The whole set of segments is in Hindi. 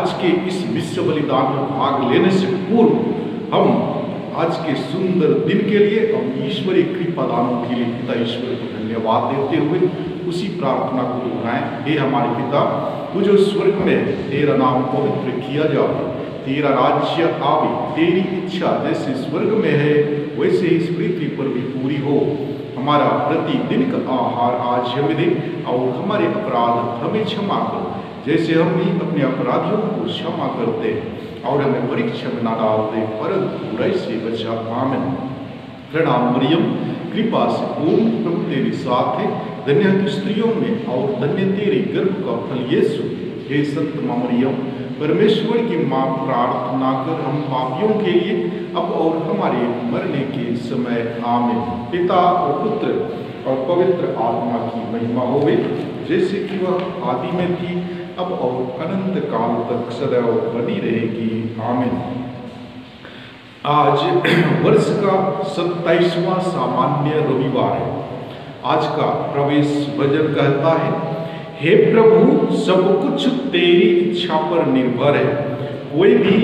आज के इस विश्व बलिदान में भाग लेने से पूर्व हम आज के सुंदर दिन के लिए हम ईश्वरीय कृपा दानों के लिए पिता ईश्वर को धन्यवाद देते हुए उसी प्रार्थना को दोहराएं। हे हमारे पिता, तू जो स्वर्ग में है, तेरा नाम पवित्र किया जाए, तेरा राज्य आवे, तेरी इच्छा जैसे स्वर्ग में है वैसे इस पृथ्वी पर भी पूरी हो। हमारा प्रतिदिन का आहार आज हमें दे और हमारे अपराध हमें क्षमा करो जैसे हम भी अपने अपराधियों को क्षमा करते हैं, और हमें परीक्षा में ना डालते परंतु बुराई से बचा। आमीन। प्रणाम मरियम, कृपा से पूर्ण, प्रभु तेरे साथ है, धन्य है तू स्त्रियों में और धन्य तेरे गर्भ का फल यीशु। हे संत मां मरियम, परमेश्वर की मां, प्रार्थना कर हम पापियों के लिए अब और हमारे मरने के समय। आमीन। पिता और पुत्र और पवित्र आत्मा की महिमा होवे, जैसे कि वह आदि में थी, अब और अनंत काल तक सदैव बनी रहेगी। आमीन। आज वर्ष का 27वां सामान्य रविवार है। आज का प्रवेश भजन कहता है, हे प्रभु, सब कुछ तेरी इच्छा पर निर्भर है, कोई भी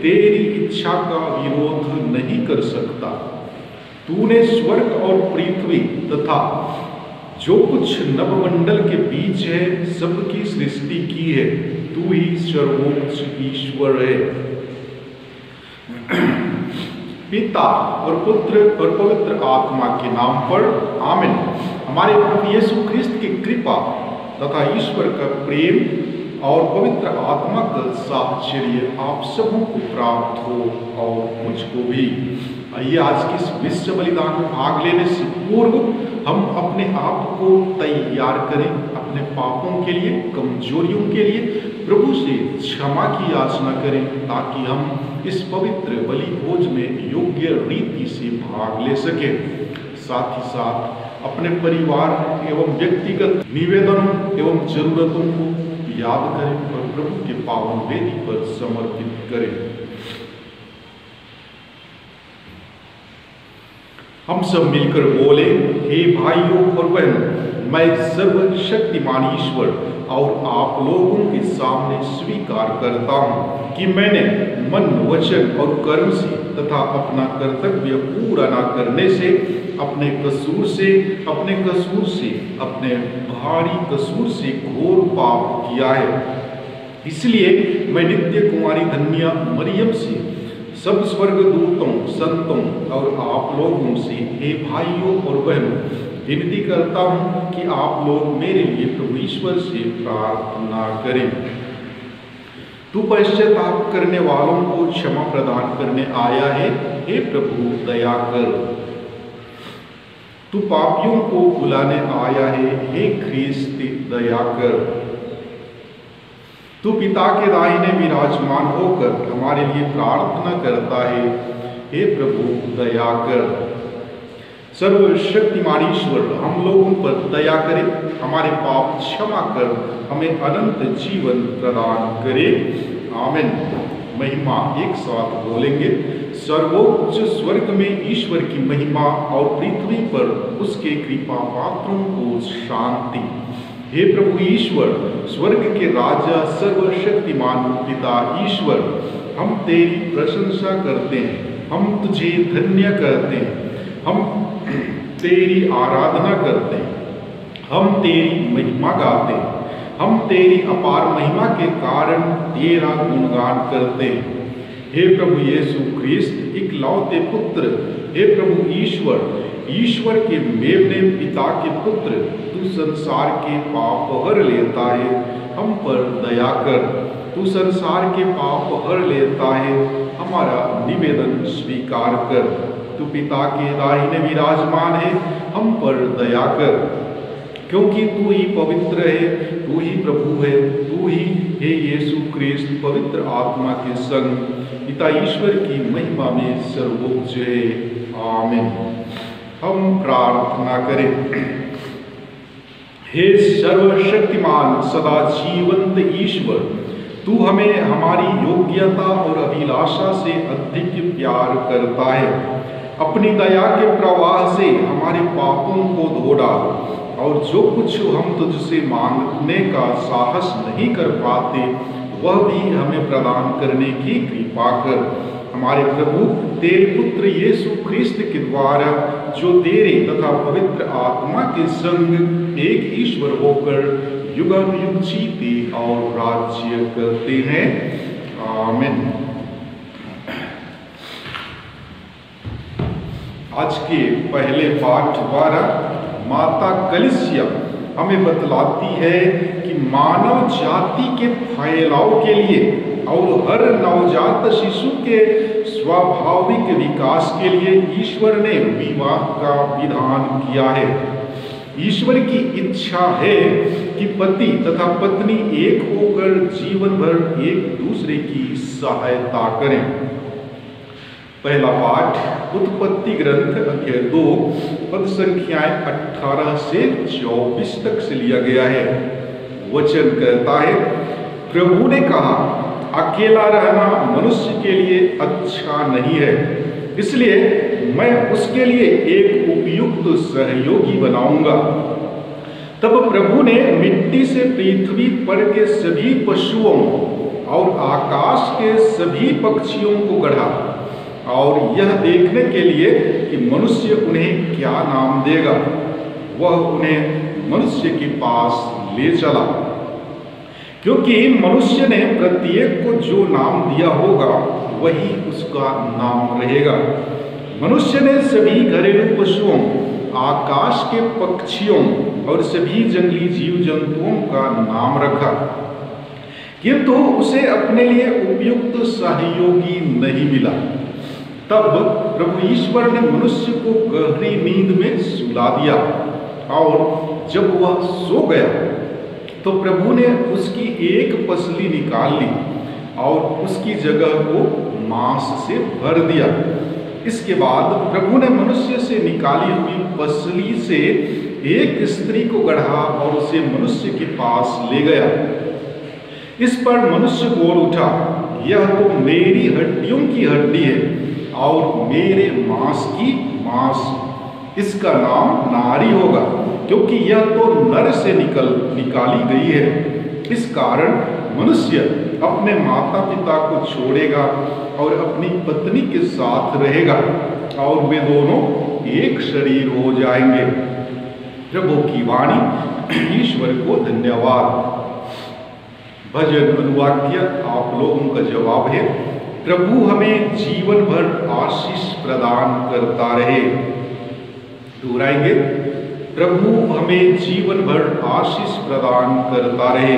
तेरी इच्छा का विरोध नहीं कर सकता। तूने स्वर्ग और पृथ्वी तथा जो कुछ नवमंडल के बीच है सबकी सृष्टि की है, तू ही सर्वोच्च ईश्वर है। पिता और पुत्र और पवित्र आत्मा के नाम पर। आमीन। हमारे प्रभु यीशु ख्रिस्त की कृपा तथा ईश्वर का प्रेम और पवित्र आत्मा का साहचर्य आप सबों को प्राप्त हो और मुझको भी। आइए आज के इस विश्व बलिदान में भाग लेने से पूर्व हम अपने आप को तैयार करें, अपने पापों के लिए, कमजोरियों के लिए प्रभु से क्षमा की याचना करें, ताकि हम इस पवित्र बलि भोज में योग्य रीति से भाग ले सकें। साथ ही साथ अपने परिवार एवं व्यक्तिगत निवेदनों एवं जरूरतों को याद करें और प्रभु के पावन वेदी पर समर्पित करें। हम सब मिलकर बोले, हे भाइयों और बहनों, मैं सर्वशक्तिमान ईश्वर और आप लोगों के सामने स्वीकार करता हूँ कि मैंने मन, वचन और कर्म से तथा अपना कर्तव्य पूरा न करने से, अपने कसूर से, अपने भारी कसूर से घोर पाप किया है। इसलिए मैं नित्य कुमारी धन्य मरियम से, सब स्वर्गदूतों, संतों और आप लोगों से, हे भाइयों और बहनों, विनती करता हूँ कि आप लोग मेरे लिए प्रभु ईश्वर से प्रार्थना करें। तू पश्चाताप करने वालों को क्षमा प्रदान करने आया है, हे प्रभु दया कर। तू पापियों को बुलाने आया है, हे ख्रीस्त दया कर। तू पिता के दाहिने विराजमान होकर हमारे लिए प्रार्थना करता है, हे प्रभु दया कर। सर्वशक्तिमान ईश्वर हम लोगों पर दया करे, हमारे पाप क्षमा कर हमें अनंत जीवन प्रदान करे। आमीन। महिमा एक साथ बोलेंगे। सर्वोच्च स्वर्ग में ईश्वर की महिमा और पृथ्वी पर उसके कृपा पात्रों को शांति। हे प्रभु ईश्वर, स्वर्ग के राजा, सर्वशक्तिमान पिता ईश्वर, हम तेरी प्रशंसा करते हैं, हम तुझे धन्य करते हैं, हम तेरी आराधना करते हैं, हम तेरी महिमा गाते हैं, हम तेरी अपार महिमा के कारण तेरा गुणगान करते हैं। हे प्रभु यीशु ख्रिस्त, इकलौते पुत्र, हे प्रभु ईश्वर के मेवने पिता के पुत्र, तू संसार के पाप हर लेता है, हम पर दया कर। तू संसार के पाप हर लेता है, हमारा निवेदन स्वीकार कर। तू पिता के दाहिने विराजमान है, हम पर दया कर, क्योंकि तू ही पवित्र है, तू ही प्रभु है, तू ही हे यीशु ख्रिस्त पवित्र आत्मा के संग पिता ईश्वर की महिमा में सर्वोच्च है। आमीन। हम प्रार्थना करें। हे सर्वशक्तिमान सदा जीवंत ईश्वर, तू हमें हमारी योग्यता और अभिलाषा से अधिक प्यार करता है। अपनी दया के प्रवाह से हमारे पापों को धो डाल, और जो कुछ हम तुझसे मांगने का साहस नहीं कर पाते वह भी हमें प्रदान करने की कृपा कर। हमारे प्रभु तेरे पुत्र यीशु ख्रिस्त के द्वारा जो तेरे तथा पवित्र आत्मा के संग एक ईश्वर होकर युगानुयुग जीते और राज्य करते हैं। आमीन। आज के पहले पाठ द्वारा माता कलीसिया हमें बतलाती है कि मानव जाति के फैलाव के लिए और हर नवजात शिशु के स्वाभाविक विकास के लिए ईश्वर ने विवाह का विधान किया है। ईश्वर की इच्छा है कि पति तथा पत्नी एक होकर जीवन भर एक दूसरे की सहायता करें। पहला पाठ उत्पत्ति ग्रंथ अध्याय 2 पद संख्याएं 18 से 24 तक से लिया गया है। वचन कहता है, प्रभु ने कहा, अकेला रहना मनुष्य के लिए अच्छा नहीं है, इसलिए मैं उसके लिए एक उपयुक्त सहयोगी बनाऊंगा। तब प्रभु ने मिट्टी से पृथ्वी पर के सभी पशुओं और आकाश के सभी पक्षियों को गढ़ा और यह देखने के लिए कि मनुष्य उन्हें क्या नाम देगा। वह उन्हें मनुष्य के पास ले चला, क्योंकि मनुष्य ने प्रत्येक को जो नाम दिया होगा वही उसका नाम रहेगा। मनुष्य ने सभी घरेलू पशुओं, आकाश के पक्षियों और सभी जंगली जीव जंतुओं का नाम रखा, किंतु उसे अपने लिए उपयुक्त सहयोगी नहीं मिला। तब प्रभु ईश्वर ने मनुष्य को गहरी नींद में सुला दिया और जब वह सो गया तो प्रभु ने उसकी एक पसली निकाल ली और उसकी जगह को मांस से भर दिया। इसके बाद प्रभु ने मनुष्य से निकाली हुई पसली से एक स्त्री को गढ़ा और उसे मनुष्य के पास ले गया। इस पर मनुष्य बोल उठा, यह तो मेरी हड्डियों की हड्डी है और मेरे मांस की मांस। इसका नाम नारी होगा, क्योंकि यह तो नर से निकाली गई है। इस कारण मनुष्य अपने माता पिता को छोड़ेगा और अपनी पत्नी के साथ रहेगा और वे दोनों एक शरीर हो जाएंगे। प्रभु की वाणी। ईश्वर को धन्यवाद। भजन अनुवाक्य आप लोगों का जवाब है, प्रभु हमें जीवन भर आशीष प्रदान करता रहे। दोहराएंगे, प्रभु हमें जीवन भर आशीष प्रदान करता रहे।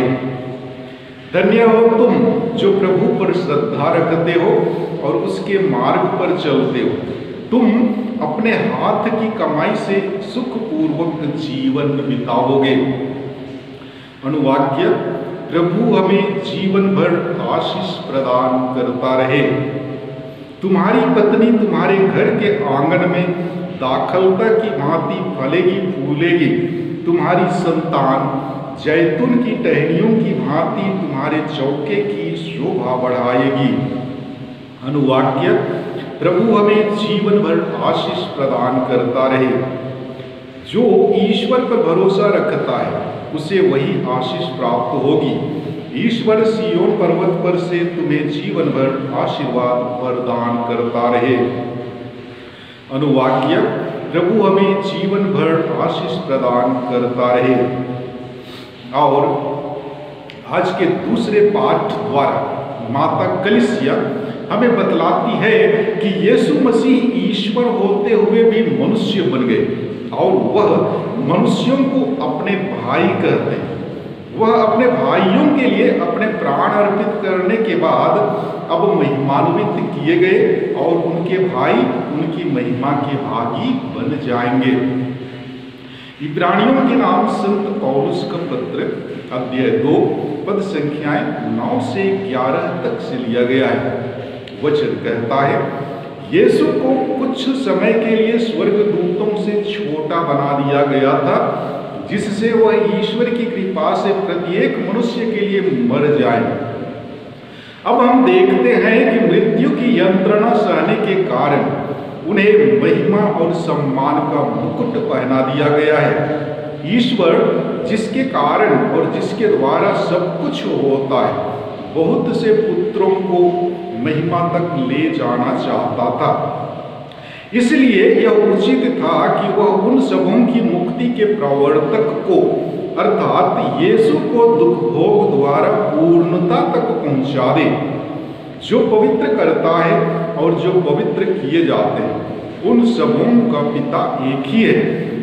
धन्य हो तुम जो प्रभु पर श्रद्धा रखते हो और उसके मार्ग पर चलते हो। तुम अपने हाथ की कमाई से सुखपूर्वक जीवन बिताओगे। अनुवाक्य, प्रभु हमें जीवन भर आशीष प्रदान करता रहे। तुम्हारी पत्नी तुम्हारे घर के आंगन में दाखलता की भांति फलेगी फूलेगी। तुम्हारी संतान जैतून की टहनियों की भांति तुम्हारे चौके की शोभा बढ़ाएगी। अनुवाक्य, प्रभु हमें जीवन भर आशीष प्रदान करता रहे। जो ईश्वर पर भरोसा रखता है उसे वही आशीष प्राप्त होगी। ईश्वर सिय्योन पर्वत पर से तुम्हें जीवन भर आशीर्वाद प्रदान करता रहे। अनुवाक्य, प्रभु हमें जीवन भर आशीष प्रदान करता रहे। और आज के दूसरे पाठ द्वारा माता कलीसिया हमें बतलाती है कि यीशु मसीह ईश्वर होते हुए भी मनुष्य बन गए और वह मनुष्यों को अपने भाई कहते हैं। वह अपने भाइयों के लिए अपने प्राण अर्पित करने के बाद अब महिमान्वित किए गए और उनके भाई उनकी महिमा के भागी बन जाएंगे। इब्रानियों के नाम संत पौलुस का पत्र अध्याय 2 पद संख्याएं 9 से 11 तक से लिया गया है। वचन कहता है, यीशु को कुछ समय के लिए स्वर्गदूतों से छोटा बना दिया गया था, जिससे वह ईश्वर की कृपा से प्रत्येक मनुष्य के लिए मर जाए। अब हम देखते हैं कि मृत्यु की यंत्रणा सहने के कारण उन्हें महिमा और सम्मान का मुकुट पहना दिया गया है। ईश्वर जिसके कारण और जिसके द्वारा सब कुछ होता है, बहुत से पुत्रों को महिमा तक ले जाना चाहता था। इसलिए यह उचित था कि वह उन सबों की मुक्ति के प्रवर्तक को अर्थात यीशु को दुख भोग द्वारा पूर्णता तक पहुंचा दे। जो पवित्र करता है और जो पवित्र किए जाते हैं, उन सबों का पिता एक ही है।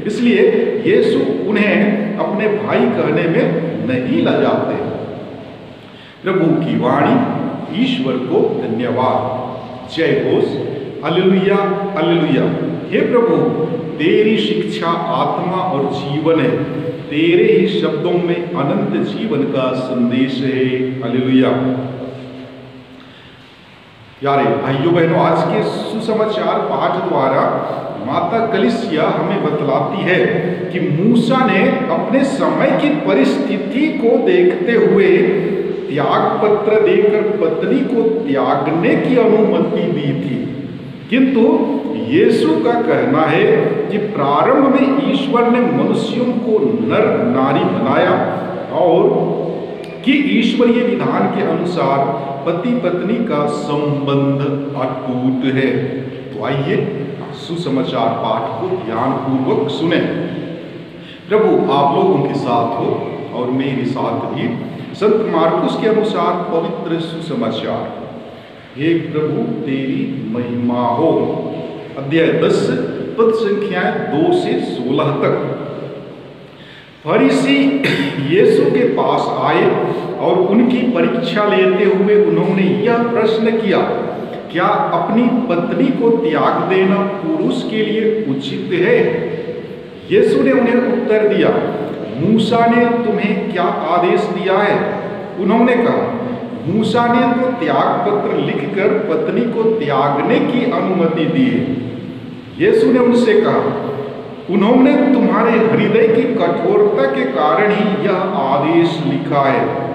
इसलिए यीशु उन्हें अपने भाई कहने में नहीं लजाते। प्रभु की वाणी। ईश्वर को धन्यवाद। जय घोष। Hallelujah, hallelujah. हे प्रभु, तेरी शिक्षा आत्मा और जीवन है। तेरे ही शब्दों में अनंत जीवन का संदेश है। हालेलुया। प्यारे भाइयों बहनों, आज के सुसमाचार पाठ द्वारा माता कलीसिया हमें बतलाती है कि मूसा ने अपने समय की परिस्थिति को देखते हुए त्याग पत्र देकर पत्नी को त्यागने की अनुमति दी थी। किंतु यीशु का कहना है कि प्रारंभ में ईश्वर ने मनुष्यों को नर नारी बनाया और कि ईश्वरीय विधान के अनुसार पति पत्नी का संबंध अटूट है। तो आइए सुसमाचार पाठ को ध्यान पूर्वक सुने। प्रभु आप लोगों के साथ हो और मेरे साथ भी। संत मार्कुस के अनुसार पवित्र सुसमाचार। हे प्रभु तेरी महिमा हो। अध्याय 10 पद संख्याएं 2 से 16 तक। फरीसी यीशु के पास आए और उनकी परीक्षा लेते हुए उन्होंने यह प्रश्न किया, क्या अपनी पत्नी को त्याग देना पुरुष के लिए उचित है? यीशु ने उन्हें उत्तर दिया, मूसा ने तुम्हें क्या आदेश दिया है? उन्होंने कहा, मूसा ने तो त्याग पत्र लिखकर पत्नी को त्यागने की अनुमति दी है। यीशु ने उनसे कहा, उन्होंने तुम्हारे हृदय की कठोरता के कारण ही यह आदेश लिखा है।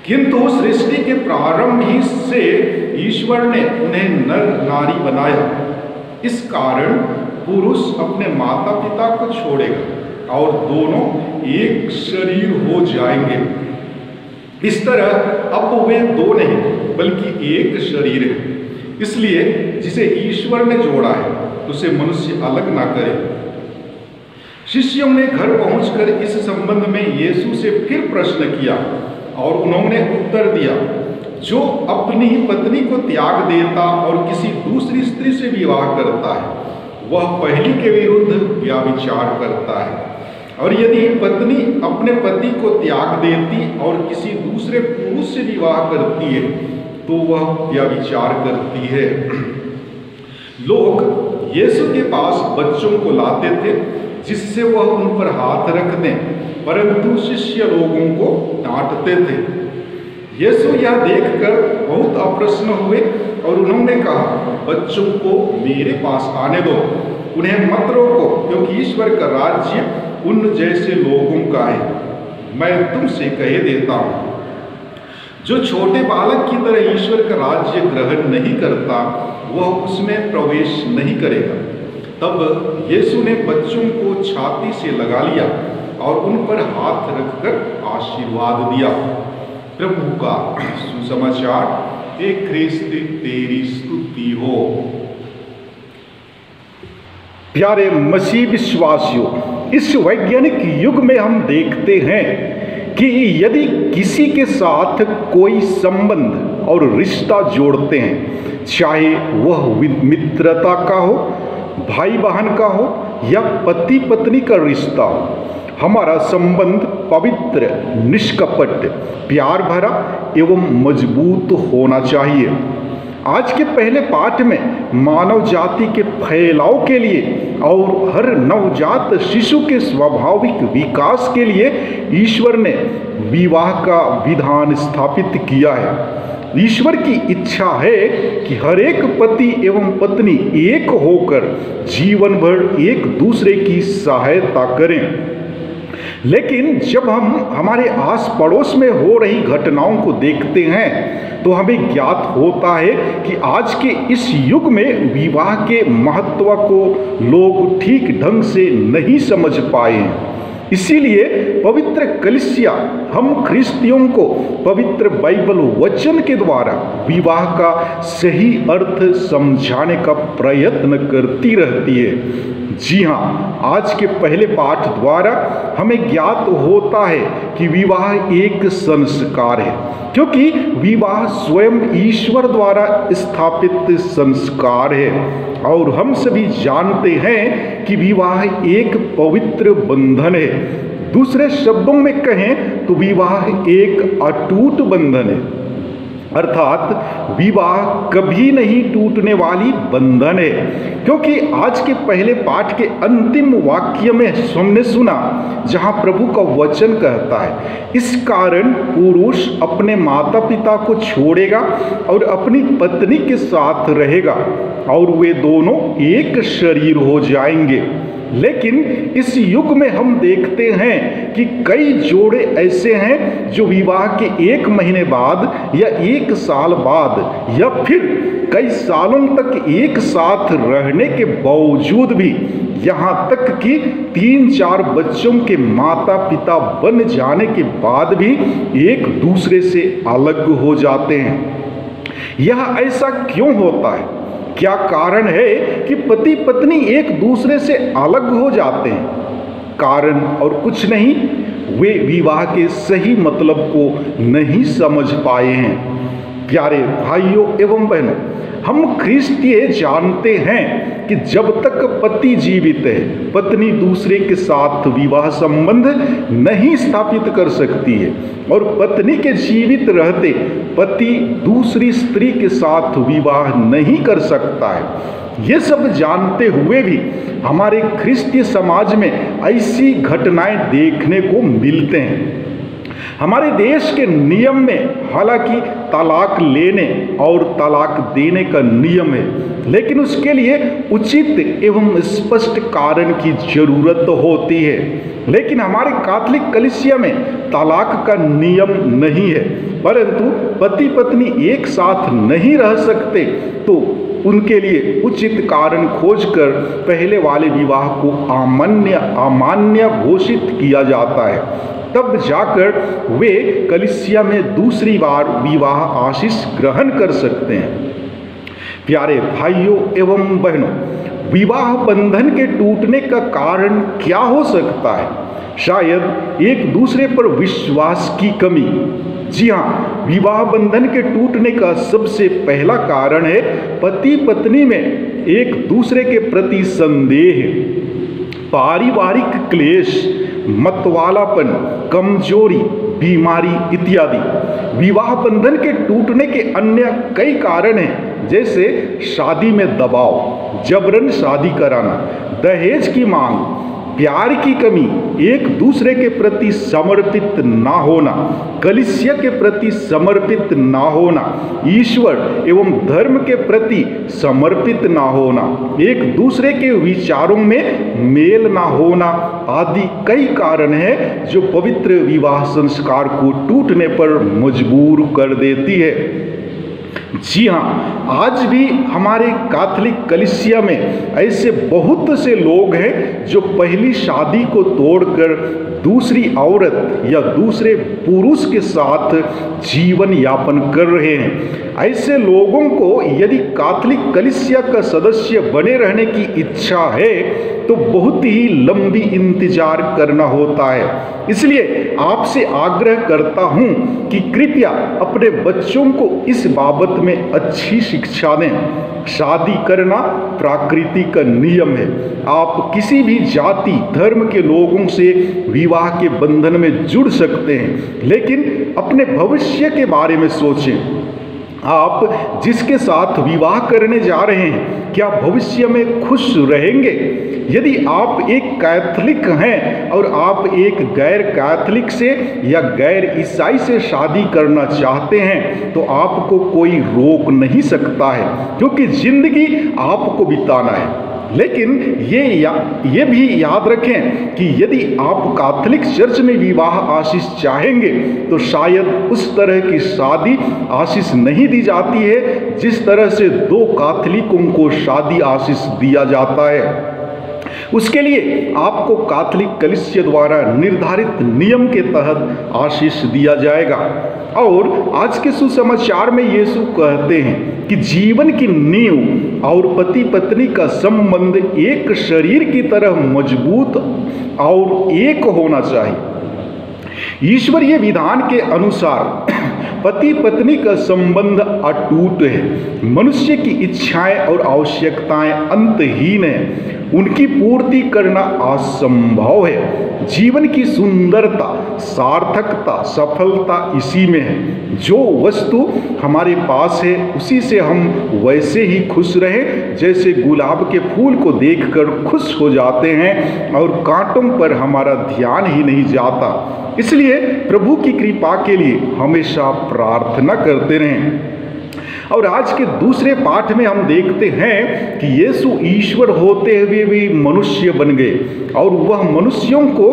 किंतु सृष्टि के प्रारंभ ही से ईश्वर ने उन्हें नर नारी बनाया। इस कारण पुरुष अपने माता पिता को छोड़ेगा और दोनों एक शरीर हो जाएंगे। इस तरह अब वे दो नहीं बल्कि एक शरीर है। इसलिए जिसे ईश्वर ने जोड़ा है उसे मनुष्य अलग ना करे। शिष्यों ने घर पहुंचकर इस संबंध में यीशु से फिर प्रश्न किया और उन्होंने उत्तर दिया, जो अपनी पत्नी को त्याग देता और किसी दूसरी स्त्री से विवाह करता है वह पहली के विरुद्ध व्यभिचार करता है। और यदि पत्नी अपने पति को त्याग देती और किसी दूसरे पुरुष से विवाह करती है तो वह व्यभिचार करती है। लोग यीशु के पास बच्चों को लाते थे जिससे वह उन पर हाथ रख दें, परंतु शिष्य लोगों को डांटते थे। यीशु यह देखकर बहुत अप्रसन्न हुए और उन्होंने कहा, बच्चों को मेरे पास आने दो, उन्हें मत रोको, क्योंकि ईश्वर का राज्य उन जैसे लोगों का है। मैं तुमसे कह देता हूँ, जो छोटे बालक की तरह ईश्वर का राज्य ग्रहण नहीं करता वह उसमें प्रवेश नहीं करेगा। तब यीशु ने बच्चों को छाती से लगा लिया और उन पर हाथ रखकर आशीर्वाद दिया। प्रभु का सुसमाचार। हे ख्रिस्त तेरी स्तुति हो। प्यारे मसीह विश्वासियों, इस वैज्ञानिक युग में हम देखते हैं कि यदि किसी के साथ कोई संबंध और रिश्ता जोड़ते हैं, चाहे वह मित्रता का हो, भाई बहन का हो या पति पत्नी का रिश्ता हो, हमारा संबंध पवित्र, निष्कपट, प्यार भरा एवं मजबूत होना चाहिए। आज के पहले पाठ में मानव जाति के फैलाव के लिए और हर नवजात शिशु के स्वाभाविक विकास के लिए ईश्वर ने विवाह का विधान स्थापित किया है। ईश्वर की इच्छा है कि हर एक पति एवं पत्नी एक होकर जीवन भर एक दूसरे की सहायता करें। लेकिन जब हम हमारे आस पड़ोस में हो रही घटनाओं को देखते हैं तो हमें ज्ञात होता है कि आज के इस युग में विवाह के महत्व को लोग ठीक ढंग से नहीं समझ पाए हैं। इसीलिए पवित्र कलीसिया हम ख्रिस्तियों को पवित्र बाइबल वचन के द्वारा विवाह का सही अर्थ समझाने का प्रयत्न करती रहती है। जी हाँ, आज के पहले पाठ द्वारा हमें ज्ञात होता है कि विवाह एक संस्कार है, क्योंकि विवाह स्वयं ईश्वर द्वारा स्थापित संस्कार है। और हम सभी जानते हैं कि विवाह एक पवित्र बंधन है। दूसरे शब्दों में कहें तो विवाह एक अटूट बंधन है, अर्थात विवाह कभी नहीं टूटने वाली बंधन है। क्योंकि आज के पहले पाठ के अंतिम वाक्य में हमने सुना जहां प्रभु का वचन कहता है, इस कारण पुरुष अपने माता पिता को छोड़ेगा और अपनी पत्नी के साथ रहेगा और वे दोनों एक शरीर हो जाएंगे। लेकिन इस युग में हम देखते हैं कि कई जोड़े ऐसे हैं जो विवाह के 1 महीने बाद या 1 साल बाद या फिर कई सालों तक एक साथ रहने के बावजूद भी, यहाँ तक कि 3-4 बच्चों के माता पिता बन जाने के बाद भी एक दूसरे से अलग हो जाते हैं। यह ऐसा क्यों होता है? क्या कारण है कि पति पत्नी एक दूसरे से अलग हो जाते हैं? कारण और कुछ नहीं, वे विवाह के सही मतलब को नहीं समझ पाए हैं। प्यारे भाइयों एवं बहनों, हम ख्रिस्तीय जानते हैं कि जब तक पति जीवित है, पत्नी दूसरे के साथ विवाह संबंध नहीं स्थापित कर सकती है, और पत्नी के जीवित रहते पति दूसरी स्त्री के साथ विवाह नहीं कर सकता है। ये सब जानते हुए भी हमारे ख्रिस्तीय समाज में ऐसी घटनाएं देखने को मिलते हैं। हमारे देश के नियम में हालांकि तलाक लेने और तलाक देने का नियम है, लेकिन उसके लिए उचित एवं स्पष्ट कारण की जरूरत होती है। लेकिन हमारे कैथोलिक कलीसिया में तलाक का नियम नहीं है, परंतु पति पत्नी एक साथ नहीं रह सकते तो उनके लिए उचित कारण खोजकर पहले वाले विवाह को अमान्य घोषित किया जाता है। तब जाकर वे कलीसिया में दूसरी बार विवाह आशीष ग्रहण कर सकते हैं। प्यारे भाइयों एवं बहनों, विवाह बंधन के टूटने का कारण क्या हो सकता है? शायद एक दूसरे पर विश्वास की कमी। जी हाँ, विवाह बंधन के टूटने का सबसे पहला कारण है पति पत्नी में एक दूसरे के प्रति संदेह, पारिवारिक क्लेश, मतवालापन, कमजोरी, बीमारी इत्यादि। विवाह बंधन के टूटने के अन्य कई कारण हैं, जैसे शादी में दबाव, जबरन शादी कराना, दहेज की मांग, प्यार की कमी, एक दूसरे के प्रति समर्पित ना होना, कलीसिया के प्रति समर्पित ना होना, ईश्वर एवं धर्म के प्रति समर्पित ना होना, एक दूसरे के विचारों में मेल ना होना आदि कई कारण हैं जो पवित्र विवाह संस्कार को टूटने पर मजबूर कर देती है। जी हाँ, आज भी हमारे कैथोलिक कलीसिया में ऐसे बहुत से लोग हैं जो पहली शादी को तोड़कर दूसरी औरत या दूसरे पुरुष के साथ जीवन यापन कर रहे हैं। ऐसे लोगों को यदि कैथोलिक कलीसिया का सदस्य बने रहने की इच्छा है तो बहुत ही लंबी इंतजार करना होता है। इसलिए आपसे आग्रह करता हूं कि कृपया अपने बच्चों को इस बाबत में अच्छी शिक्षा दें। शादी करना प्रकृति का नियम है। आप किसी भी जाति धर्म के लोगों से विवाह के बंधन में जुड़ सकते हैं, लेकिन अपने भविष्य के बारे में सोचें। आप जिसके साथ विवाह करने जा रहे हैं, क्या भविष्य में खुश रहेंगे? यदि आप एक कैथोलिक हैं और आप एक गैर कैथोलिक से या गैर ईसाई से शादी करना चाहते हैं तो आपको कोई रोक नहीं सकता है, क्योंकि जिंदगी आपको बिताना है। लेकिन ये भी याद रखें कि यदि आप कैथोलिक चर्च में विवाह आशीष चाहेंगे तो शायद उस तरह की शादी आशीष नहीं दी जाती है जिस तरह से 2 कैथोलिकों को शादी आशीष दिया जाता है। उसके लिए आपको कैथोलिक कलीसिया द्वारा निर्धारित नियम के तहत आशीष दिया जाएगा। और आज के सुसमाचार में यीशु कहते हैं कि जीवन की नींव और पति पत्नी का संबंध एक शरीर की तरह मजबूत और एक होना चाहिए। ईश्वरीय विधान के अनुसार पति पत्नी का संबंध अटूट है। मनुष्य की इच्छाएं और आवश्यकताएं अंतहीन है, उनकी पूर्ति करना असंभव है। जीवन की सुंदरता, सार्थकता, सफलता इसी में है। जो वस्तु हमारे पास है उसी से हम वैसे ही खुश रहें जैसे गुलाब के फूल को देखकर खुश हो जाते हैं और कांटों पर हमारा ध्यान ही नहीं जाता। इसलिए प्रभु की कृपा के लिए हमेशा प्रार्थना करते रहें। और आज के दूसरे पाठ में हम देखते हैं कि यीशु ईश्वर होते हुए भी मनुष्य बन गए और वह मनुष्यों को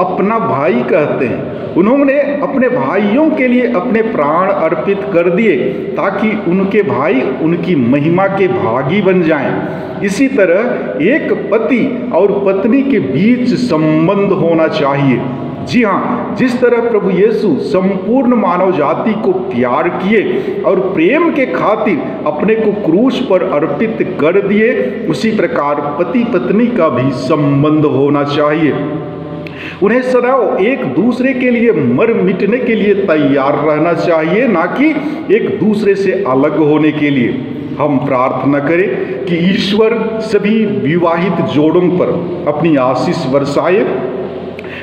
अपना भाई कहते हैं। उन्होंने अपने भाइयों के लिए अपने प्राण अर्पित कर दिए ताकि उनके भाई उनकी महिमा के भागी बन जाएं। इसी तरह एक पति और पत्नी के बीच संबंध होना चाहिए। जी हाँ, जिस तरह प्रभु यीशु संपूर्ण मानव जाति को प्यार किए और प्रेम के खातिर अपने को क्रूस पर अर्पित कर दिए, उसी प्रकार पति पत्नी का भी संबंध होना चाहिए। उन्हें सदैव एक दूसरे के लिए मर मिटने के लिए तैयार रहना चाहिए, ना कि एक दूसरे से अलग होने के लिए। हम प्रार्थना करें कि ईश्वर सभी विवाहित जोड़ों पर अपनी आशीष बरसाए,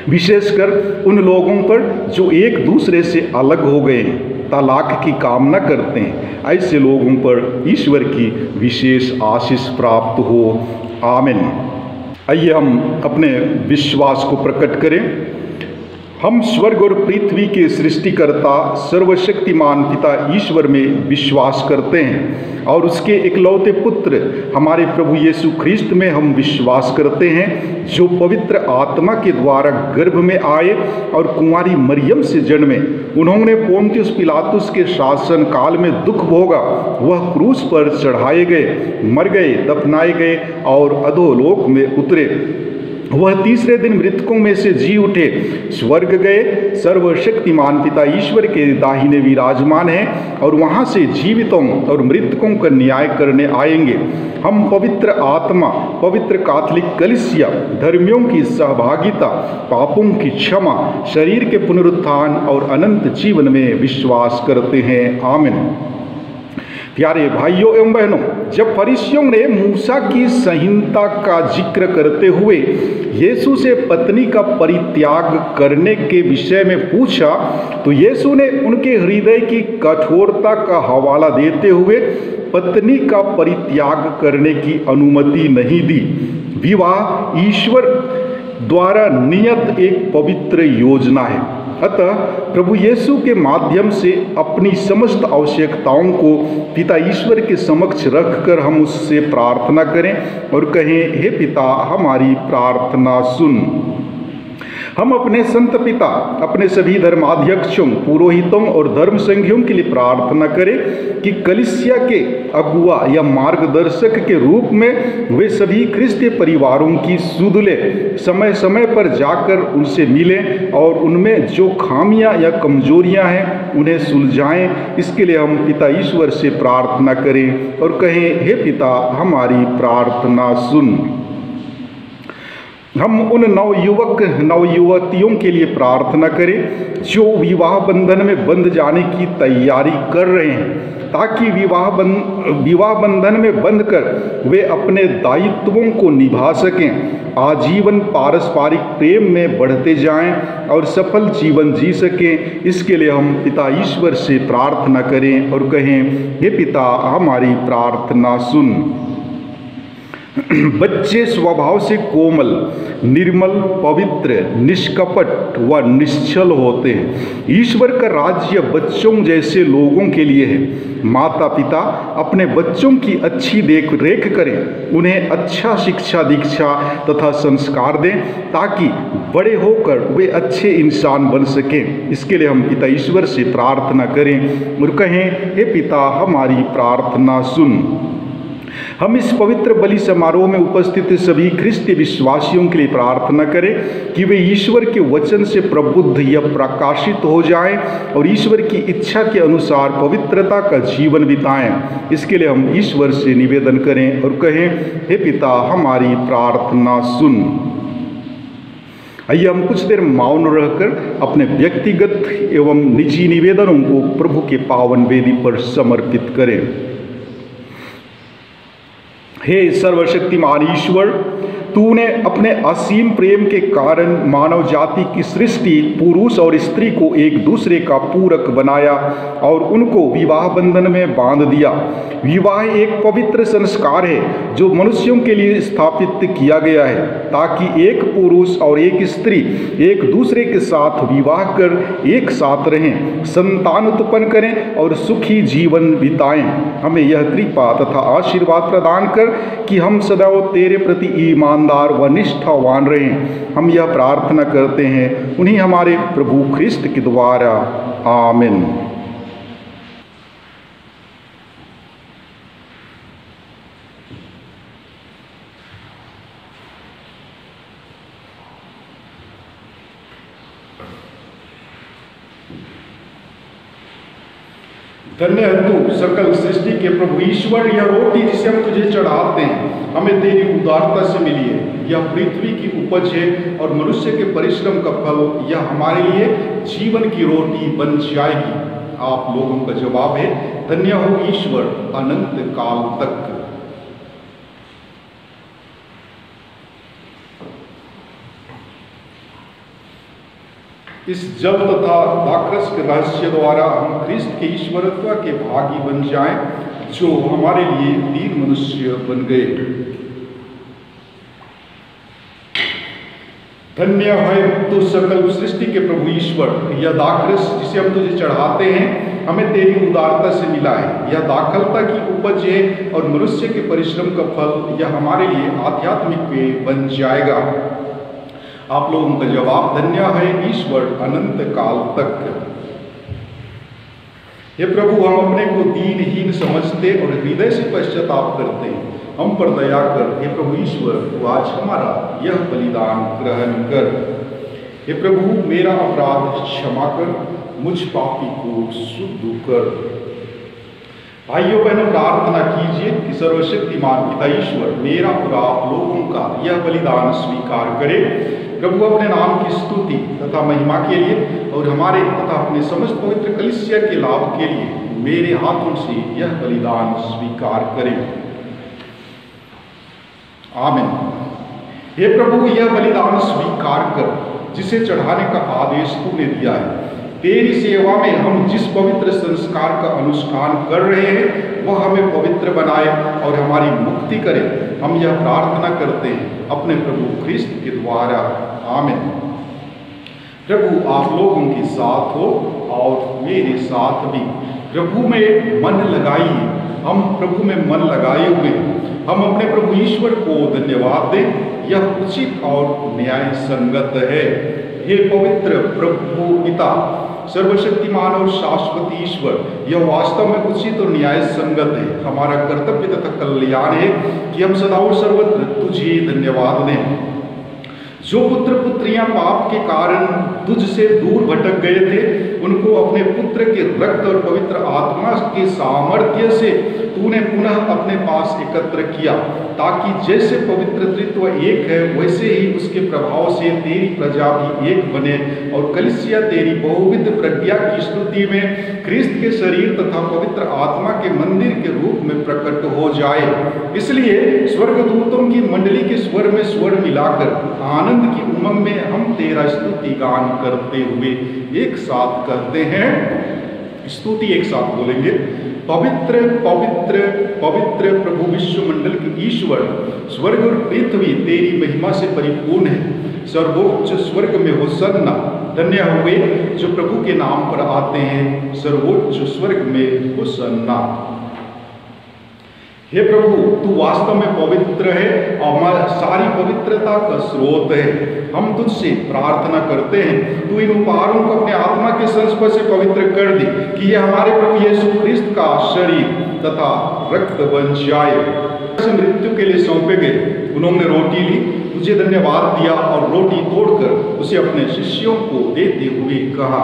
विशेषकर उन लोगों पर जो एक दूसरे से अलग हो गए हैं, तलाक की कामना करते हैं। ऐसे लोगों पर ईश्वर की विशेष आशीष प्राप्त हो। आमीन। आइए हम अपने विश्वास को प्रकट करें। हम स्वर्ग और पृथ्वी के सृष्टिकर्ता सर्वशक्तिमान पिता ईश्वर में विश्वास करते हैं और उसके इकलौते पुत्र हमारे प्रभु यीशु ख्रिस्त में हम विश्वास करते हैं, जो पवित्र आत्मा के द्वारा गर्भ में आए और कुंवारी मरियम से जन्मे। उन्होंने पोंतियुस पिलातुस के शासन काल में दुख भोगा, वह क्रूस पर चढ़ाए गए, मर गए, दफनाए गए और अधोलोक में उतरे। वह तीसरे दिन मृतकों में से जी उठे, स्वर्ग गए, सर्वशक्तिमान पिता ईश्वर के दाहिने विराजमान हैं और वहाँ से जीवितों और मृतकों का न्याय करने आएंगे। हम पवित्र आत्मा, पवित्र कैथोलिक कलीसिया, धर्मियों की सहभागिता, पापों की क्षमा, शरीर के पुनरुत्थान और अनंत जीवन में विश्वास करते हैं। आमीन। प्यारे भाइयों एवं बहनों, जब फरीसियों ने मूसा की संहिता का जिक्र करते हुए यीशु से पत्नी का परित्याग करने के विषय में पूछा, तो यीशु ने उनके हृदय की कठोरता का हवाला देते हुए पत्नी का परित्याग करने की अनुमति नहीं दी। विवाह ईश्वर द्वारा नियत एक पवित्र योजना है। अतः प्रभु यीशु के माध्यम से अपनी समस्त आवश्यकताओं को पिता ईश्वर के समक्ष रखकर हम उससे प्रार्थना करें और कहें, हे पिता, हमारी प्रार्थना सुन। हम अपने संत पिता, अपने सभी धर्माध्यक्षों, पुरोहितों और धर्म संघियों के लिए प्रार्थना करें कि कलीसिया के अगुआ या मार्गदर्शक के रूप में वे सभी ख्रिस्तीय परिवारों की सुध लें, समय समय पर जाकर उनसे मिलें और उनमें जो खामियां या कमजोरियां हैं उन्हें सुलझाएं। इसके लिए हम पिता ईश्वर से प्रार्थना करें और कहें, हे पिता, हमारी प्रार्थना सुन। हम उन नवयुवक नवयुवतियों के लिए प्रार्थना करें जो विवाह बंधन में बंध जाने की तैयारी कर रहे हैं, ताकि विवाह बंधन में बंधकर वे अपने दायित्वों को निभा सकें, आजीवन पारस्परिक प्रेम में बढ़ते जाएं और सफल जीवन जी सकें। इसके लिए हम पिता ईश्वर से प्रार्थना करें और कहें, हे पिता, हमारी प्रार्थना सुन। बच्चे स्वभाव से कोमल, निर्मल, पवित्र, निष्कपट व निश्चल होते हैं। ईश्वर का राज्य बच्चों जैसे लोगों के लिए है। माता पिता अपने बच्चों की अच्छी देख रेख करें, उन्हें अच्छा शिक्षा दीक्षा तथा संस्कार दें, ताकि बड़े होकर वे अच्छे इंसान बन सकें। इसके लिए हम पिता ईश्वर से प्रार्थना करें और कहें, हे पिता, हमारी प्रार्थना सुन। हम इस पवित्र बलि समारोह में उपस्थित सभी ख्रिस्ती विश्वासियों के लिए प्रार्थना करें कि वे ईश्वर के वचन से प्रबुद्ध या प्रकाशित हो जाएं और ईश्वर की इच्छा के अनुसार पवित्रता का जीवन बिताएं। इसके लिए हम ईश्वर से निवेदन करें और कहें, हे पिता, हमारी प्रार्थना सुन। आइए हम कुछ देर मौन रहकर अपने व्यक्तिगत एवं निजी निवेदनों को प्रभु के पावन वेदी पर समर्पित करें। हे सर्वशक्तिमान ईश्वर, तूने अपने असीम प्रेम के कारण मानव जाति की सृष्टि, पुरुष और स्त्री को एक दूसरे का पूरक बनाया और उनको विवाह बंधन में बांध दिया। विवाह एक पवित्र संस्कार है जो मनुष्यों के लिए स्थापित किया गया है ताकि एक पुरुष और एक स्त्री एक दूसरे के साथ विवाह कर एक साथ रहें, संतान उत्पन्न करें और सुखी जीवन बिताएं। हमें यह कृपा तथा आशीर्वाद प्रदान कर कि हम सदैव तेरे प्रति ईमानदार व निष्ठावान रहें। हम यह प्रार्थना करते हैं उन्हीं हमारे प्रभु ख्रिस्त के द्वारा। आमीन। धन्य है तू सकल सृष्टि के प्रभु ईश्वर। यह रोटी जिसे हम तुझे चढ़ाते हैं हमें तेरी उदारता से मिली है। यह पृथ्वी की उपज है और मनुष्य के परिश्रम का फल। यह हमारे लिए जीवन की रोटी बन जाएगी। आप लोगों का जवाब है, धन्य हो ईश्वर अनंत काल तक। इस जल तथा दाखरस के रहस्य द्वारा हम ख्रिस्त के ईश्वरत्व के भागी बन जाएं, जो हमारे लिए दीन मनुष्य बन गए। धन्य है तू सकल सृष्टि के प्रभु ईश्वर। यह दाखरस जिसे हम तुझे चढ़ाते हैं हमें तेरी उदारता से मिला है। यह दाखलता की उपज है और मनुष्य के परिश्रम का फल। यह हमारे लिए आध्यात्मिक पेय बन जाएगा। आप लोगों का जवाब, धन्य है ईश्वर अनंत काल तक। हे प्रभु, हम अपने को दीनहीन समझते और हृदय से पश्चाताप करते हैं। हम पर दया कर। हे प्रभु ईश्वर, तू आज हमारा यह बलिदान ग्रहण कर। हे प्रभु, मेरा अपराध क्षमा कर, मुझ पापी को शुद्ध कर। भाइयों बहनों, प्रार्थना कीजिए कि सर्वशक्तिमान पिता ईश्वर मेरा और आप लोगों का यह बलिदान स्वीकार करे। प्रभु अपने नाम की स्तुति तथा महिमा के लिए और हमारे तथा अपने समस्त पवित्र कलीसिया के लाभ के लिए मेरे हाथों से यह बलिदान स्वीकार करें। आमीन। हे प्रभु, यह बलिदान स्वीकार कर जिसे चढ़ाने का आदेश तूने दिया है। तेरी सेवा में हम जिस पवित्र संस्कार का अनुष्ठान कर रहे हैं वह हमें पवित्र बनाए और हमारी मुक्ति करे। हम यह प्रार्थना करते हैं अपने प्रभु ख्रिस्त के द्वारा। आमीन। प्रभु आप लोगों के साथ हो और मेरे साथ भी। प्रभु में मन लगाइए। हम प्रभु में मन लगाए हुए हम अपने प्रभु ईश्वर को धन्यवाद दें। यह उचित और न्याय संगत है। हे पवित्र प्रभु पिता, सर्वशक्तिमान और शाश्वत ईश्वर, यह वास्तव में उचित और न्याय संगत है। हमारा कर्तव्य तथा कल्याण है कि हम सदा और सर्वत्र तुझे धन्यवाद दें। जो पुत्र पुत्रियां पाप के कारण तुझ से दूर भटक गए थे उनको अपने पुत्र के रक्त और पवित्र आत्मा के सामर्थ्य से तूने पुनः अपने पास एकत्र किया, ताकि जैसे पवित्र त्रित्व एक है वैसे ही उसके प्रभाव से तेरी प्रजा भी एक बने और कलीसिया तेरी बहुविध प्रज्ञा की स्तुति में ख्रिस्त के शरीर तथा पवित्र आत्मा के मंदिर के रूप में प्रकट हो जाए। इसलिए स्वर्गदूतों की मंडली के स्वर में स्वर मिलाकर आनंद की उमंग में हम तेरा स्तुति गान करते हुए एक साथ कहते हैं, स्तुति एक साथ बोलेंगे। पवित्र पवित्र पवित्र प्रभु विश्व मंडल के ईश्वर, स्वर्ग और पृथ्वी तेरी महिमा से परिपूर्ण है। सर्वोच्च स्वर्ग में होसन्ना। धन्य हुए जो प्रभु के नाम पर आते हैं, सर्वोच्च स्वर्ग में होसन्ना। हे प्रभु, तू वास्तव में पवित्र है और हमारी सारी पवित्रता का स्रोत है। हम तुझसे प्रार्थना करते हैं तू इन उपहारों को अपने आत्मा के संस्पर्श से पवित्र कर दे कि यह हमारे प्रभु यीशु ख्रिस्त का शरीर तथा रक्त बन जाए। मृत्यु के लिए सौंपे गए। उन्होंने रोटी ली, तुझे धन्यवाद दिया और रोटी तोड़कर उसे अपने शिष्यों को देते हुए कहा,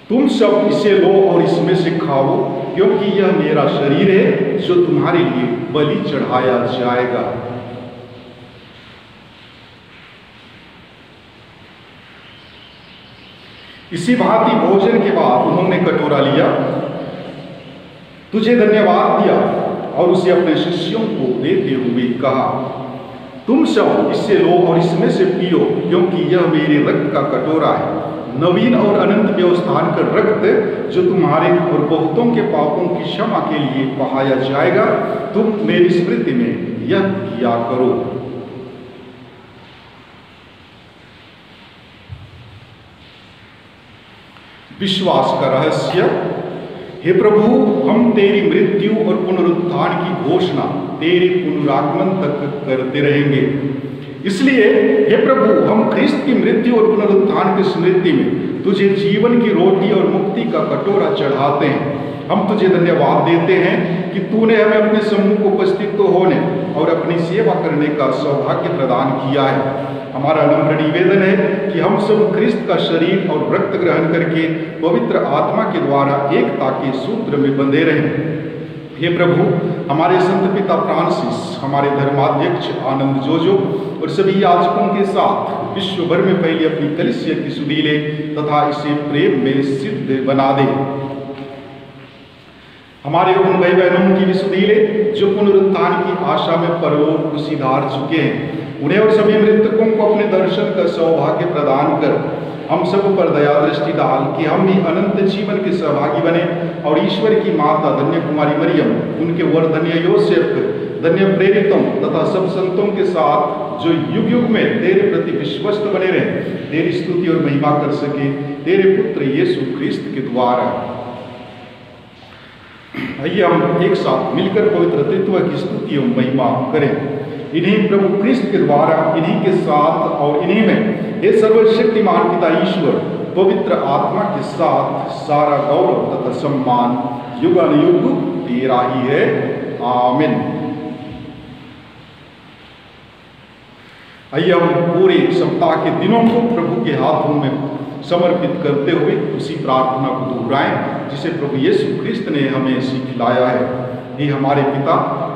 तुम सब इसे लो और इसमें से खाओ, क्योंकि यह मेरा शरीर है जो तुम्हारे लिए बलि चढ़ाया जाएगा। इसी भांति भोजन के बाद उन्होंने कटोरा लिया, तुझे धन्यवाद दिया और उसे अपने शिष्यों को देते हुए कहा, तुम सब इससे लो और इसमें से पियो, क्योंकि यह मेरे रक्त का कटोरा है, नवीन और अनंत व्यवस्थान का रक्त जो तुम्हारे और बहुतों के पापों की क्षमा के लिए बहाया जाएगा। तुम मेरी स्मृति में यह किया करो। विश्वास का रहस्य। हे प्रभु, हम तेरी मृत्यु और पुनरुत्थान की घोषणा तेरे पुनरागमन तक करते रहेंगे। इसलिए हे प्रभु, हम ख्रिस्त की मृत्यु और पुनरुत्थान की स्मृति में तुझे जीवन की रोटी और मुक्ति का कटोरा चढ़ाते हैं। हम तुझे धन्यवाद देते हैं कि तूने हमें अपने सम्मुख उपस्थित होने और अपनी सेवा करने का सौभाग्य प्रदान किया है। हमारा नम्र निवेदन है कि हम सब ख्रिस्त का शरीर और रक्त ग्रहण करके पवित्र आत्मा के द्वारा एकता के सूत्र में बंधे रहें। हे प्रभु, हमारे संत पिता फ्रांसिस, हमारे धर्माध्यक्ष आनंद जोजो और सभी याजकों के साथ विश्व भर में फैली अपनी कलीसिया की सुधीले तथा इसे प्रेम में सिद्ध बना दे। हमारे उन भाई बहनों की भी सुधीले जो पुनरुत्थान की आशा में परलोक को सिधार चुके हैं, उन्हें और सभी मृतकों को अपने दर्शन का सौभाग्य प्रदान कर हम सब पर दया दृष्टि डाल कि हम भी अनंत जीवन के सहभागी बने और ईश्वर की माता धन्य कुमारी मरियम, उनके वर धन्य योसेफ, धन्य प्रेरितों तथा सब संतों के साथ जो युग युग में तेरे प्रति विश्वस्त बने रहे, तेरी स्तुति और महिमा कर सके तेरे पुत्र यीशु ख्रिस्त के द्वारा। आइए हम एक साथ मिलकर पवित्र तत्व की स्तुति और महिमा करें। इन्हीं प्रभु ख्रिस्त के द्वारा, इन्हीं के साथ और इन्हीं में हे सर्वशक्तिमान पिता ईश्वर पवित्र आत्मा के साथ सारा गौरव तथा सम्मान युगानुयुग तेरा ही है। आमीन। आइए हम पूरे सप्ताह के दिनों को प्रभु के हाथों में समर्पित करते हुए उसी प्रार्थना को दोहराएं जिसे प्रभु यीशु ख्रिस्त ने हमें सिखलाया है। हे हमारे पिता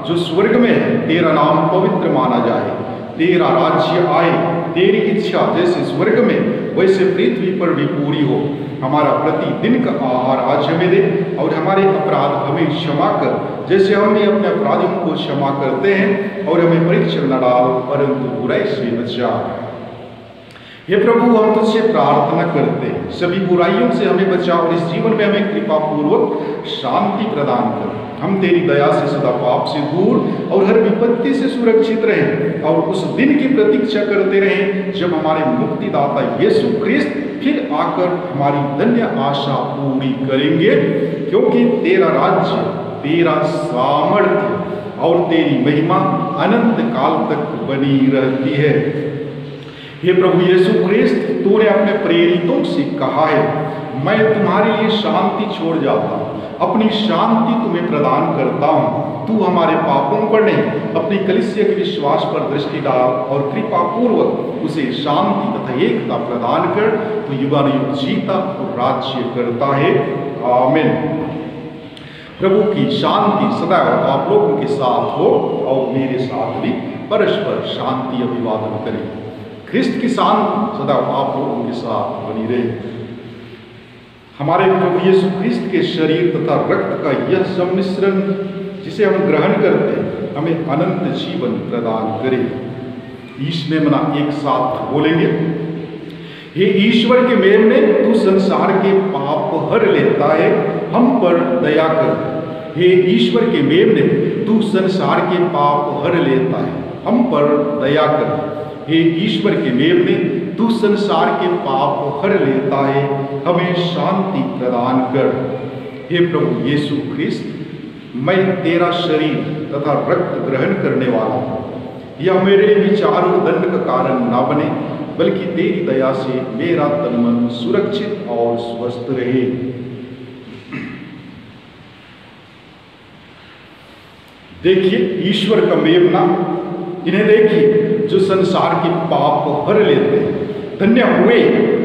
जो स्वर्ग में है, तेरा नाम पवित्र माना जाए, तेरा राज्य आए, तेरी इच्छा जैसे स्वर्ग में वैसे पृथ्वी पर भी पूरी हो। हमारा प्रतिदिन का आहार आज हमें दे और हमारे अपराध हमें क्षमा कर जैसे हम भी अपने अपराधियों को क्षमा करते हैं, और हमें परीक्षा न डाल परंतु बुराई से बचा। हे प्रभु, हम तुझसे प्रार्थना करते हैं, सभी बुराइयों से हमें बचा और इस जीवन में हमें कृपा पूर्वक शांति प्रदान कर। हम तेरी दया से सदा पाप से दूर और हर विपत्ति से सुरक्षित रहें और उस दिन की प्रतीक्षा करते रहें जब हमारे मुक्तिदाता यीशु ख्रिस्त फिर आकर हमारी धन्य आशा पूरी करेंगे, क्योंकि तेरा राज्य, तेरा सामर्थ्य और तेरी महिमा अनंत काल तक बनी रहती है। हे प्रभु यीशु ख्रिस्त, तूने अपने प्रेरितों से कहा है, मैं तुम्हारे लिए शांति छोड़ जाता हूँ, अपनी शांति तुम्हें प्रदान करता हूँ। तू हमारे पापों पर नहीं, अपनी कलीसिया के विश्वास पर दृष्टि डाल और कृपा पूर्वक उसे शांति तथा एकता प्रदान कर। तो युगानुयुग जीता और राज्य करता है। आमीन। प्रभु की शांति सदैव आप लोगों के साथ हो और मेरे साथ भी परस्पर शांति अभिवादन करें। ख्रिस्त की शांति सदैव आप लोगों के साथ बनी रहे। हमारे प्रभु यीशु ख्रिस्त के शरीर तथा रक्त का यह सम्मिश्रण जिसे हम ग्रहण करते हैं हमें अनंत जीवन प्रदान करे। ईश में मना एक साथ बोलेंगे। हे ईश्वर के मेमने, तू संसार के पाप हर लेता है, हम पर दया कर। हे ईश्वर के मेमने, तू संसार के पाप हर लेता है, हम पर दया कर। हे ईश्वर के मेमने, तू संसार के पाप हर लेता है, हमें शांति प्रदान कर। हे प्रभु यीशु ख्रिस्त, मैं तेरा शरीर तथा रक्त ग्रहण करने वाला हूँ। यह मेरे लिए विचार और दंड का कारण ना बने, बल्कि तेरी दया से मेरा तन मन सुरक्षित और स्वस्थ रहे। देखिए ईश्वर का मेमना, इन्हें देखिए जो संसार के पाप को भर लेते हैं। धन्य हुए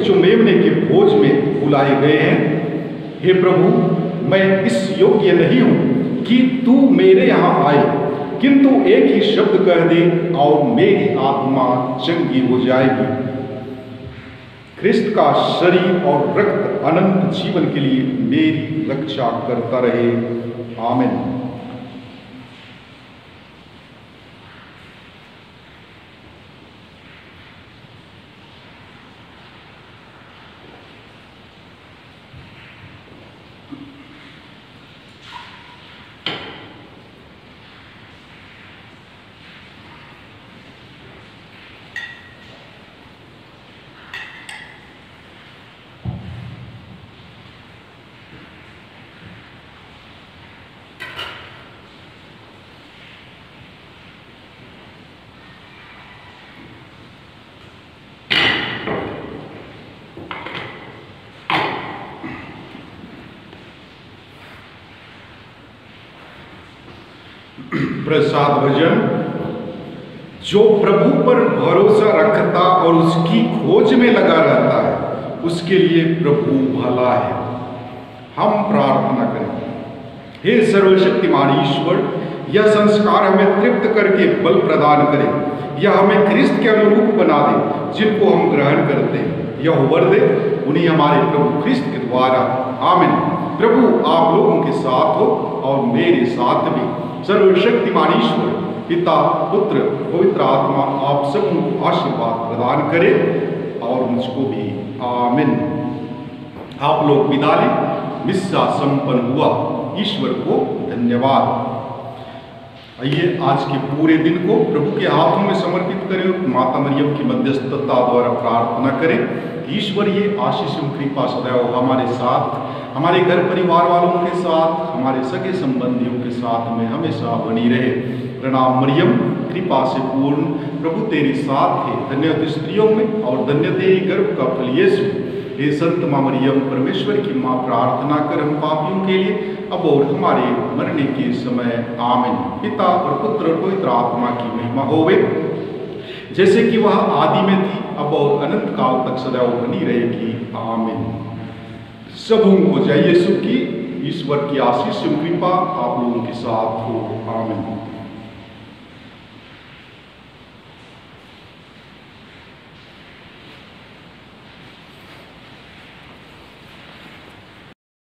जो मेमने के भोज में बुलाए गए हैं। हे प्रभु, मैं इस योग्य नहीं हूं कि तू मेरे यहाँ आए, किंतु एक ही शब्द कह दे और मेरी आत्मा चंगी हो जाएगी। ख्रिस्त का शरीर और रक्त अनंत जीवन के लिए मेरी रक्षा करता रहे। आमीन। प्रसाद भजन। जो प्रभु पर भरोसा रखता और उसकी खोज में लगा रहता है, उसके लिए प्रभु भला है। हम प्रार्थना करें। हे सर्वशक्तिमान ईश्वर, यह संस्कार हमें तृप्त करके बल प्रदान करे, यह हमें ख्रिस्त के अनुरूप बना दे जिनको हम ग्रहण करते हैं। यह वर दे उन्हीं हमारे प्रभु ख्रिस्त के द्वारा। आमीन। प्रभु आप लोगों के साथ हो और मेरे साथ भी। सर्वशक्तिमान ईश्वर पिता, पुत्र, पवित्र आत्मा आप सबों को आशीर्वाद प्रदान करे और मुझको भी। आमीन। आप लोग विदा लें। मिस्सा संपन्न हुआ। ईश्वर को धन्यवाद। आइए आज के पूरे दिन को प्रभु के हाथों में समर्पित करें। माता मरियम की मध्यस्थता द्वारा प्रार्थना करें। ईश्वर ये आशीष एवं कृपा सदैव हमारे साथ, हमारे घर परिवार वालों के साथ, हमारे सगे संबंधियों के साथ में हमेशा बनी रहे। प्रणाम मरियम, कृपा से पूर्ण, प्रभु तेरे साथ है। धन्य तू स्त्रियों में और धन्य तेरे गर्भ का फल यीशु। हे संत मां मरियम, परमेश्वर की मां, प्रार्थना कर हम पापियों के लिए अब और हमारे मरने के समय। आमीन। पिता और पुत्र और पवित्र आत्मा की महिमा होवे, जैसे कि वह आदि में थी, अब और अनंत काल तक सदैव बनी रहेगी। आमीन। सबों को जय यीशु की। ईश्वर की आशीष एवं कृपा आप लोगों के साथ हो। आमीन।